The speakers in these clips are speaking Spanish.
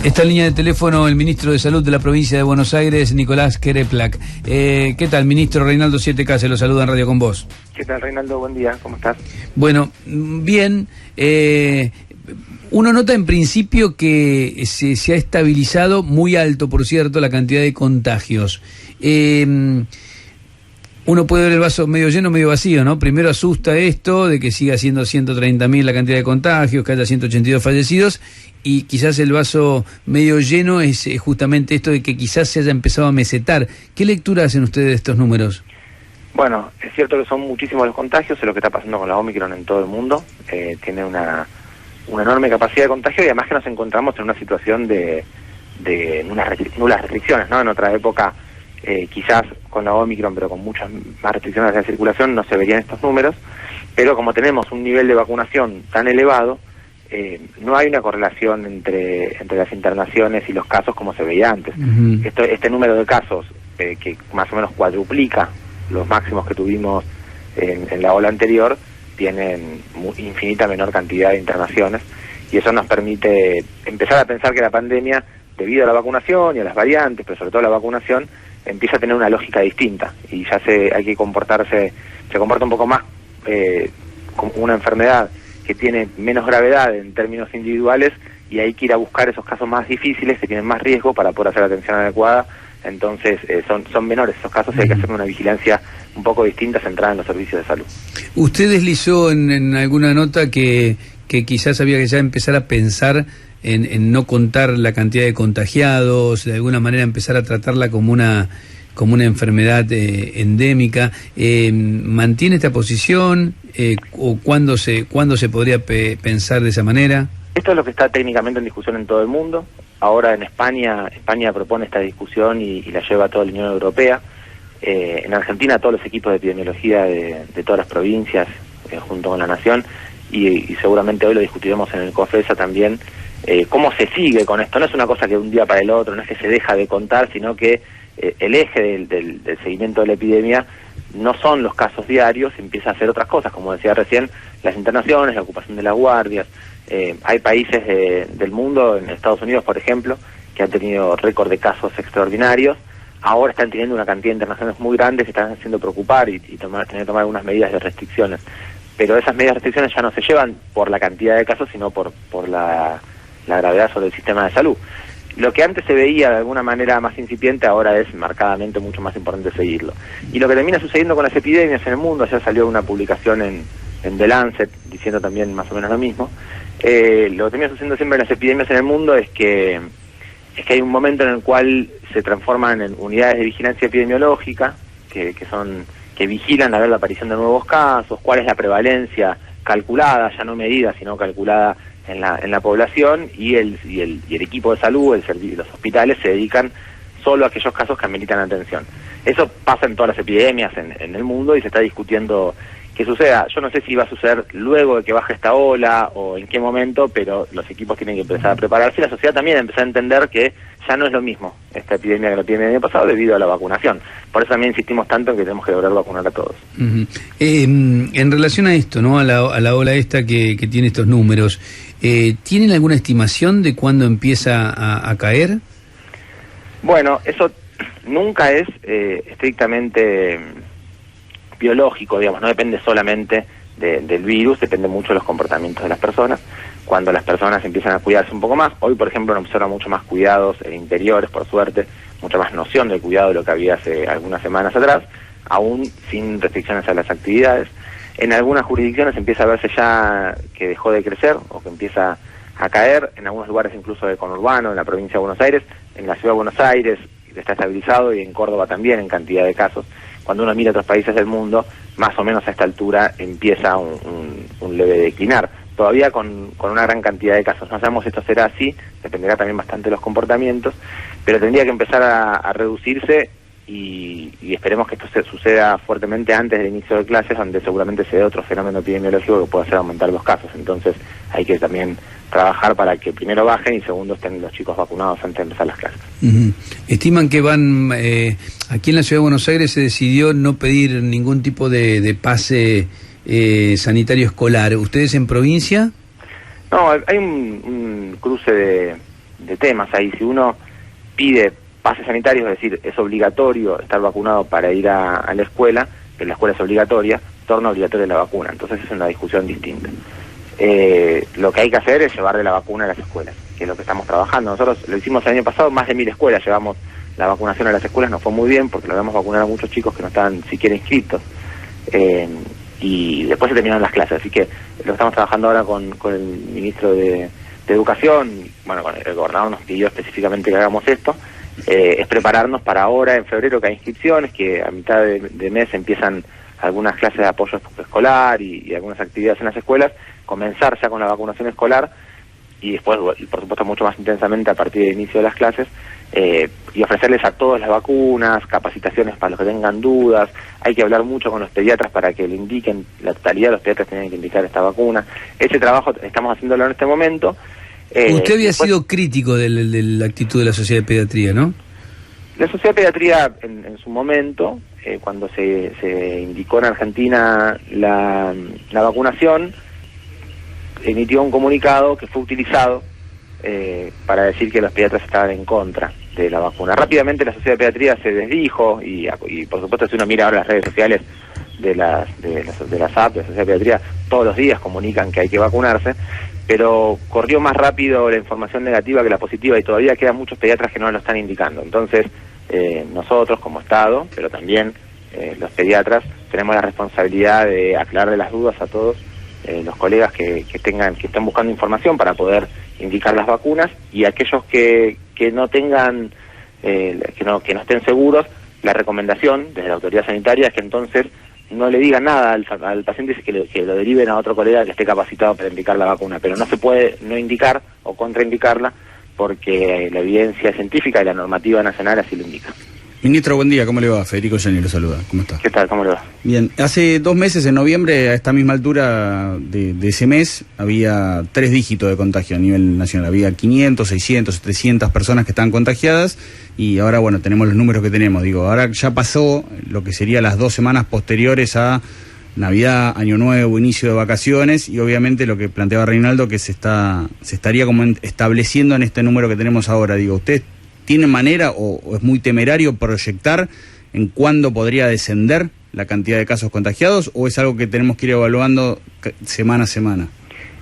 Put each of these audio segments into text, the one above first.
Esta línea de teléfono, el ministro de Salud de la provincia de Buenos Aires, Nicolás Quereplac. ¿Qué tal, ministro? Reinaldo 7K, se lo saluda en Radio con vos. ¿Qué tal, Reinaldo? Buen día, ¿cómo estás? Bueno, bien. Uno nota en principio que se ha estabilizado muy alto, por cierto, la cantidad de contagios. Uno puede ver el vaso medio lleno, medio vacío, ¿no? Primero asusta esto de que siga siendo 130.000 la cantidad de contagios, que haya 182 fallecidos, y quizás el vaso medio lleno es justamente esto de que quizás se haya empezado a mesetar. ¿Qué lectura hacen ustedes de estos números? Bueno, es cierto que son muchísimos los contagios, es lo que está pasando con la Omicron en todo el mundo. Tiene una enorme capacidad de contagio y además que nos encontramos en una situación de nulas restricciones, ¿no? En otra época, quizás con la Omicron, pero con muchas más restricciones de la circulación, no se verían estos números, pero como tenemos un nivel de vacunación tan elevado, no hay una correlación entre las internaciones y los casos como se veía antes. Este número de casos, que más o menos cuadruplica los máximos que tuvimos en la ola anterior, tienen infinita menor cantidad de internaciones, y eso nos permite empezar a pensar que la pandemia, debido a la vacunación y a las variantes, pero sobre todo a la vacunación, empieza a tener una lógica distinta, y ya hay que se comporta un poco más como una enfermedad que tiene menos gravedad en términos individuales, y hay que ir a buscar esos casos más difíciles que tienen más riesgo para poder hacer la atención adecuada. Entonces son menores esos casos y hay que hacer una vigilancia un poco distinta centrada en los servicios de salud. Usted deslizó en alguna nota que quizás había que ya empezar a pensar en no contar la cantidad de contagiados, de alguna manera empezar a tratarla como una enfermedad endémica. ¿Mantiene esta posición o cuándo se podría pensar de esa manera? Esto es lo que está técnicamente en discusión en todo el mundo. Ahora en España propone esta discusión y la lleva a toda la Unión Europea. En Argentina todos los equipos de epidemiología de todas las provincias junto con la Nación, y seguramente hoy lo discutiremos en el COFESA también. ¿Cómo se sigue con esto? No es una cosa que de un día para el otro, no es que se deja de contar, sino que el eje del seguimiento de la epidemia no son los casos diarios, empieza a hacer otras cosas, como decía recién, las internaciones, la ocupación de las guardias. Hay países del mundo, en Estados Unidos por ejemplo, que han tenido récord de casos extraordinarios, ahora están teniendo una cantidad de internaciones muy grandes que están haciendo preocupar y tener que tomar algunas medidas de restricciones. Pero esas medidas de restricciones ya no se llevan por la cantidad de casos, sino por la gravedad sobre el sistema de salud. Lo que antes se veía de alguna manera más incipiente, ahora es marcadamente mucho más importante seguirlo. Y lo que termina sucediendo con las epidemias en el mundo, ayer salió una publicación en The Lancet diciendo también más o menos lo mismo, lo que termina sucediendo siempre en las epidemias en el mundo es que hay un momento en el cual se transforman en unidades de vigilancia epidemiológica, que vigilan a ver la aparición de nuevos casos, cuál es la prevalencia calculada, ya no medida, sino calculada en la población, y el equipo de salud, los hospitales se dedican solo a aquellos casos que ameritan atención. Eso pasa en todas las epidemias en el mundo y se está discutiendo que suceda. Yo no sé si va a suceder luego de que baje esta ola o en qué momento, pero los equipos tienen que empezar a prepararse y la sociedad también empezar a entender que ya no es lo mismo esta epidemia que lo tiene el año pasado debido a la vacunación. Por eso también insistimos tanto en que tenemos que lograr vacunar a todos. En relación a esto, ¿no? A la ola esta que tiene estos números, ¿tienen alguna estimación de cuándo empieza a caer? Bueno, eso nunca es estrictamente biológico, digamos, no depende solamente del virus, depende mucho de los comportamientos de las personas. Cuando las personas empiezan a cuidarse un poco más, hoy por ejemplo nos observa mucho más cuidados interiores, por suerte, mucha más noción del cuidado de lo que había hace algunas semanas atrás, aún sin restricciones a las actividades. En algunas jurisdicciones empieza a verse ya que dejó de crecer o que empieza a caer, en algunos lugares incluso de conurbano, en la provincia de Buenos Aires, en la ciudad de Buenos Aires está estabilizado, y en Córdoba también en cantidad de casos. Cuando uno mira otros países del mundo, más o menos a esta altura empieza un leve declinar, todavía con una gran cantidad de casos. No sabemos si esto será así, dependerá también bastante de los comportamientos, pero tendría que empezar a reducirse, y esperemos que esto suceda fuertemente antes del inicio de clases, donde seguramente se dé otro fenómeno epidemiológico que pueda hacer aumentar los casos. Entonces hay que también trabajar para que primero bajen y segundo estén los chicos vacunados antes de empezar las clases. Estiman que van, aquí en la Ciudad de Buenos Aires se decidió no pedir ningún tipo de pase sanitario escolar. ¿Ustedes en provincia? No, hay un cruce temas ahí. Si uno pide pases sanitarios, es decir, es obligatorio estar vacunado para ir a la escuela, que la escuela es obligatoria, torna obligatoria la vacuna. Entonces es una discusión distinta. Lo que hay que hacer es llevarle la vacuna a las escuelas, que es lo que estamos trabajando. Nosotros lo hicimos el año pasado, más de 1000 escuelas llevamos la vacunación a las escuelas, nos fue muy bien porque logramos vacunar a muchos chicos que no estaban siquiera inscritos. Y después se terminaron las clases, así que lo estamos trabajando ahora con el ministro de Educación. Bueno, el gobernador nos pidió específicamente que hagamos esto, es prepararnos para ahora, en febrero, que hay inscripciones, que a mitad de mes empiezan algunas clases de apoyo escolar y algunas actividades en las escuelas, comenzar ya con la vacunación escolar y después, por supuesto, mucho más intensamente a partir del inicio de las clases, y ofrecerles a todos las vacunas, capacitaciones para los que tengan dudas. Hay que hablar mucho con los pediatras para que le indiquen, la totalidad de los pediatras tienen que indicar esta vacuna. Ese trabajo estamos haciéndolo en este momento. Usted había sido crítico de la actitud de la Sociedad de Pediatría, ¿no? La Sociedad de Pediatría, en su momento, cuando se indicó en Argentina la vacunación, emitió un comunicado que fue utilizado para decir que los pediatras estaban en contra de la vacuna. Rápidamente la Sociedad de Pediatría se desdijo y por supuesto, si uno mira ahora las redes sociales de las apps de la Sociedad de Pediatría, todos los días comunican que hay que vacunarse, pero corrió más rápido la información negativa que la positiva y todavía quedan muchos pediatras que no lo están indicando. Entonces, nosotros como Estado, pero también los pediatras, tenemos la responsabilidad de aclararle las dudas a todos los colegas que estén buscando información para poder indicar las vacunas, y aquellos que no tengan, que no estén seguros, la recomendación desde la autoridad sanitaria es que entonces no le digan nada al paciente, que lo deriven a otro colega que esté capacitado para indicar la vacuna, pero no se puede no indicar o contraindicarla porque la evidencia científica y la normativa nacional así lo indica. Ministro, buen día, ¿cómo le va? Federico Gianni lo saluda, ¿cómo está? ¿Qué tal? ¿Cómo le va? Bien, hace 2 meses, en noviembre, a esta misma altura de ese mes, había 3 dígitos de contagio a nivel nacional. Había 500, 600, 300 personas que estaban contagiadas y ahora, bueno, tenemos los números que tenemos. Digo, ahora ya pasó lo que serían las 2 semanas posteriores a Navidad, Año Nuevo, inicio de vacaciones, y obviamente lo que planteaba Reinaldo, que se estaría como estableciendo en este número que tenemos ahora. Digo, ¿usted tiene manera o es muy temerario proyectar en cuándo podría descender la cantidad de casos contagiados, o es algo que tenemos que ir evaluando semana a semana?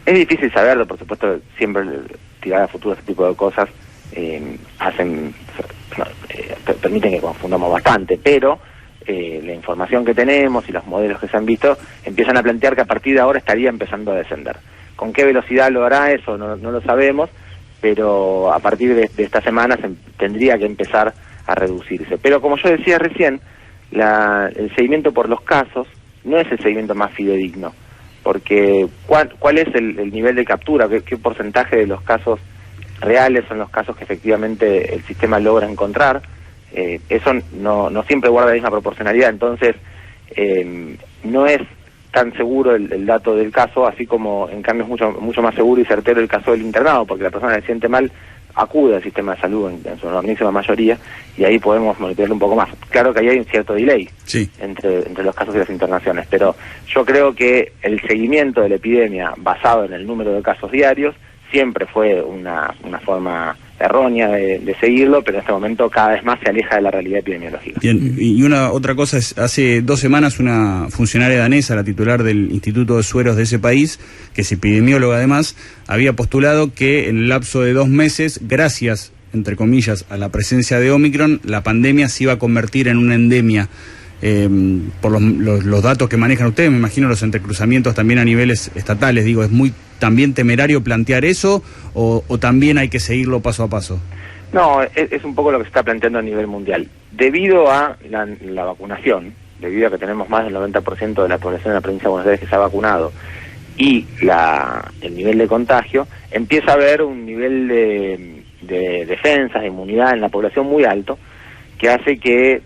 Es difícil saberlo, por supuesto, siempre tirar a futuro este tipo de cosas permiten que confundamos bastante, pero la información que tenemos y los modelos que se han visto empiezan a plantear que a partir de ahora estaría empezando a descender. ¿Con qué velocidad lo hará eso? No lo sabemos, pero a partir de esta semana tendría que empezar a reducirse. Pero como yo decía recién, el seguimiento por los casos no es el seguimiento más fidedigno, porque ¿cuál es el nivel de captura? ¿Qué porcentaje de los casos reales son los casos que efectivamente el sistema logra encontrar? Eso no siempre guarda la misma proporcionalidad, entonces no es tan seguro el dato del caso, así como en cambio es mucho más seguro y certero el caso del internado, porque la persona que se siente mal acude al sistema de salud en su enormísima mayoría, y ahí podemos monitorearlo un poco más. Claro que ahí hay un cierto delay, sí, entre los casos y las internaciones, pero yo creo que el seguimiento de la epidemia basado en el número de casos diarios siempre fue una forma errónea de seguirlo, pero en este momento cada vez más se aleja de la realidad epidemiológica. Bien, y otra cosa es, hace 2 semanas una funcionaria danesa, la titular del Instituto de Sueros de ese país, que es epidemióloga además, había postulado que en el lapso de 2 meses, gracias, entre comillas, a la presencia de Omicron, la pandemia se iba a convertir en una endemia. Por los datos que manejan ustedes, me imagino los entrecruzamientos también a niveles estatales, digo, ¿es muy también temerario plantear eso o también hay que seguirlo paso a paso? No, es un poco lo que se está planteando a nivel mundial. Debido a la vacunación, debido a que tenemos más del 90% de la población de la provincia de Buenos Aires que se ha vacunado y el nivel de contagio, empieza a haber un nivel de defensas, de inmunidad en la población muy alto, que hace que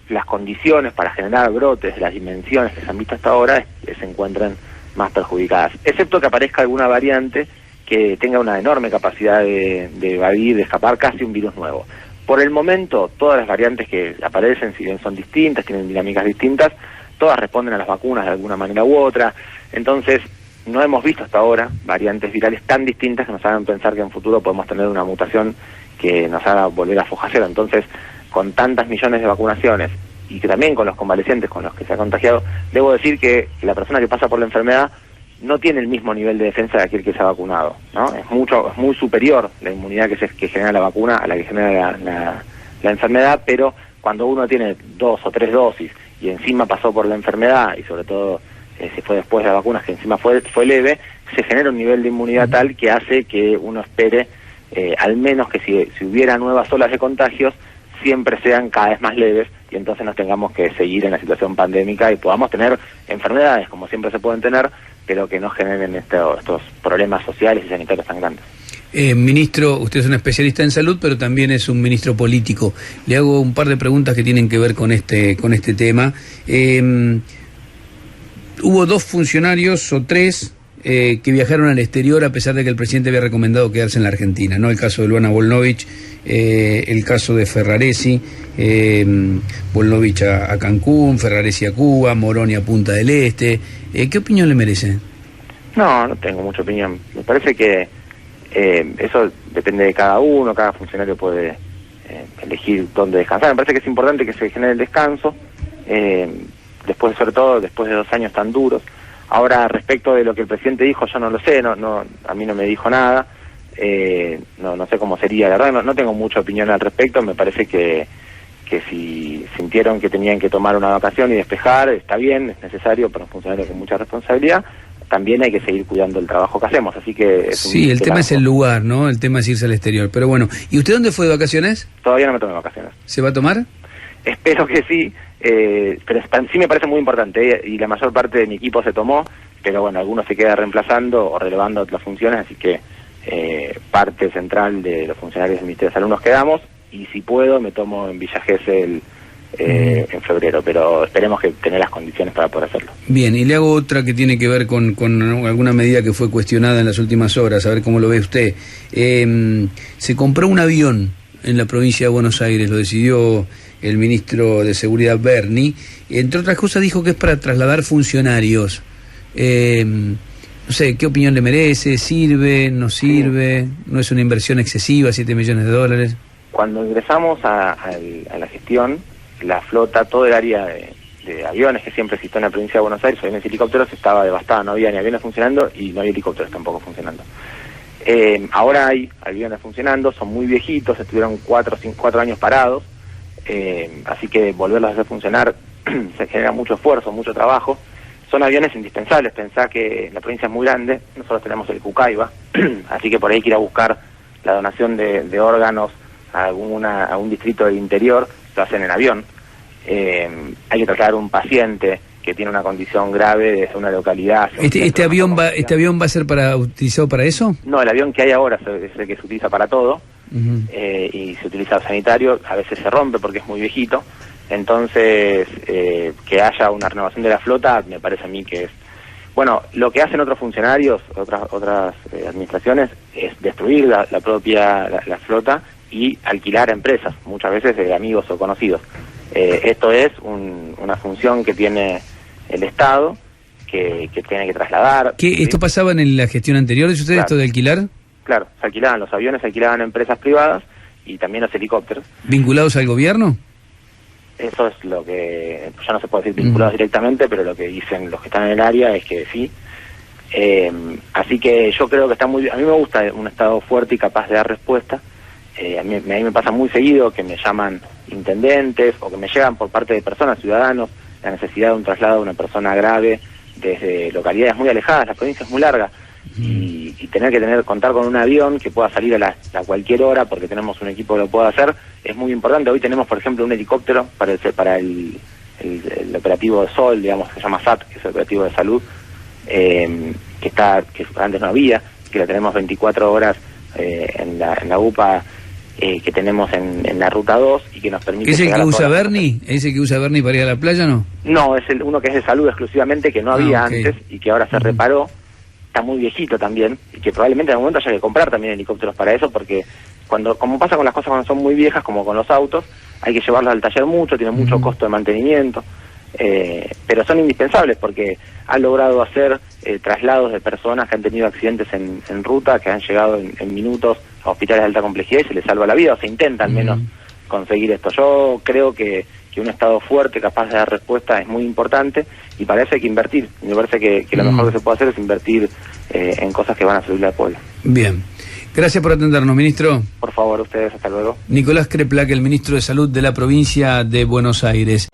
las condiciones para generar brotes de las dimensiones que se han visto hasta ahora se encuentren más perjudicadas, excepto que aparezca alguna variante que tenga una enorme capacidad de evadir, de escapar casi un virus nuevo. Por el momento, todas las variantes que aparecen, si bien son distintas, tienen dinámicas distintas, todas responden a las vacunas de alguna manera u otra. Entonces, no hemos visto hasta ahora variantes virales tan distintas que nos hagan pensar que en futuro podemos tener una mutación que nos haga volver a foja cero. Entonces, con tantas millones de vacunaciones y que también con los convalecientes con los que se ha contagiado, debo decir que la persona que pasa por la enfermedad no tiene el mismo nivel de defensa de aquel que se ha vacunado, ¿no? Es muy superior la inmunidad que genera la vacuna a la que genera la enfermedad, pero cuando uno tiene 2 o 3 dosis y encima pasó por la enfermedad y sobre todo si fue después de las vacunas que encima fue leve, se genera un nivel de inmunidad tal que hace que uno espere al menos que si hubiera nuevas olas de contagios siempre sean cada vez más leves y entonces nos tengamos que seguir en la situación pandémica y podamos tener enfermedades como siempre se pueden tener, pero que no generen estos problemas sociales y sanitarios tan grandes. Ministro, usted es un especialista en salud, pero también es un ministro político. Le hago un par de preguntas que tienen que ver con este tema. Hubo 2 funcionarios o 3 que viajaron al exterior a pesar de que el presidente había recomendado quedarse en la Argentina, ¿no? El caso de Luana Volnovich, el caso de Ferraresi, Volnovich a Cancún, Ferraresi a Cuba, Moroni a Punta del Este. ¿Qué opinión le merece? No tengo mucha opinión. Me parece que eso depende de cada uno, cada funcionario puede elegir dónde descansar. Me parece que es importante que se genere el descanso, sobre todo después de 2 años tan duros. Ahora, respecto de lo que el presidente dijo, yo no lo sé, a mí no me dijo nada, no sé cómo sería, la verdad no tengo mucha opinión al respecto. Me parece que si sintieron que tenían que tomar una vacación y despejar, está bien, es necesario para un funcionario con mucha responsabilidad. También hay que seguir cuidando el trabajo que hacemos, así que... Sí, el tema es el lugar, ¿no? El tema es irse al exterior, pero bueno. ¿Y usted dónde fue de vacaciones? Todavía no me tomé vacaciones. ¿Se va a tomar? Espero que sí, pero sí me parece muy importante, y la mayor parte de mi equipo se tomó, pero bueno, algunos se queda reemplazando o relevando otras funciones, así que parte central de los funcionarios del Ministerio de Salud nos quedamos, y si puedo me tomo en Villa Gesell en febrero, pero esperemos que tener las condiciones para poder hacerlo. Bien, y le hago otra que tiene que ver con alguna medida que fue cuestionada en las últimas horas, a ver cómo lo ve usted. Se compró un avión en la provincia de Buenos Aires, lo decidió el ministro de Seguridad Berni, entre otras cosas dijo que es para trasladar funcionarios. No sé, ¿qué opinión le merece? ¿Sirve? ¿No sirve? ¿No es una inversión excesiva, 7 millones de dólares? Cuando ingresamos a la gestión, la flota, todo el área de aviones que siempre existió en la provincia de Buenos Aires, aviones y helicópteros, estaba devastada, no había ni aviones funcionando y no había helicópteros tampoco funcionando. Ahora hay aviones funcionando, son muy viejitos, estuvieron 4 años parados, así que volverlos a hacer funcionar se genera mucho esfuerzo, mucho trabajo. Son aviones indispensables, pensá que la provincia es muy grande, nosotros tenemos el Cucaiba, así que por ahí hay que ir a buscar la donación de órganos a un distrito del interior, lo hacen en avión. Hay que tratar a un paciente que tiene una condición grave desde una localidad. ¿Este avión va a ser utilizado para eso? No, el avión que hay ahora es el que se utiliza para todo, y se utiliza sanitario, a veces se rompe porque es muy viejito, entonces que haya una renovación de la flota me parece a mí que es... Bueno, lo que hacen otros funcionarios, otras administraciones, es destruir la flota y alquilar a empresas, muchas veces de amigos o conocidos. Esto es una función que tiene el Estado, que tiene que trasladar. ¿Qué? ¿Esto pasaba en la gestión anterior de ustedes, esto de alquilar? Claro, se alquilaban los aviones, se alquilaban a empresas privadas y también los helicópteros. ¿Vinculados al gobierno? Eso es lo que, ya no se puede decir vinculados directamente, pero lo que dicen los que están en el área es que sí. Así que yo creo que está muy... A mí me gusta un Estado fuerte y capaz de dar respuesta. A mí me pasa muy seguido que me llaman intendentes o que me llegan por parte de personas, ciudadanos, la necesidad de un traslado de una persona grave desde localidades muy alejadas, la provincia es muy larga, y tener que contar con un avión que pueda salir a cualquier hora porque tenemos un equipo que lo pueda hacer, es muy importante. Hoy tenemos, por ejemplo, un helicóptero para el operativo de Sol, digamos, que se llama SAT, que es el operativo de salud, que antes no había, que lo tenemos 24 horas en la UPA, que tenemos en la ruta 2 y que nos permite... ¿Es el que usa Berni? ¿Es el que usa Berni para ir a la playa, no? No, es uno que es de salud exclusivamente, que no había antes y que ahora se reparó. Está muy viejito también y que probablemente en algún momento haya que comprar también helicópteros para eso, porque como pasa con las cosas cuando son muy viejas, como con los autos, hay que llevarlos al taller mucho, tiene mucho costo de mantenimiento. pero son indispensables porque han logrado hacer traslados de personas que han tenido accidentes en ruta, que han llegado en minutos a hospitales de alta complejidad y se les salva la vida, o se intenta al menos conseguir esto. Yo creo que un Estado fuerte, capaz de dar respuesta, es muy importante, y para eso hay que invertir. Me parece que lo mejor que se puede hacer es invertir en cosas que van a servir al pueblo. Bien. Gracias por atendernos, ministro. Por favor, ustedes, hasta luego. Nicolás Kreplak, el ministro de Salud de la provincia de Buenos Aires.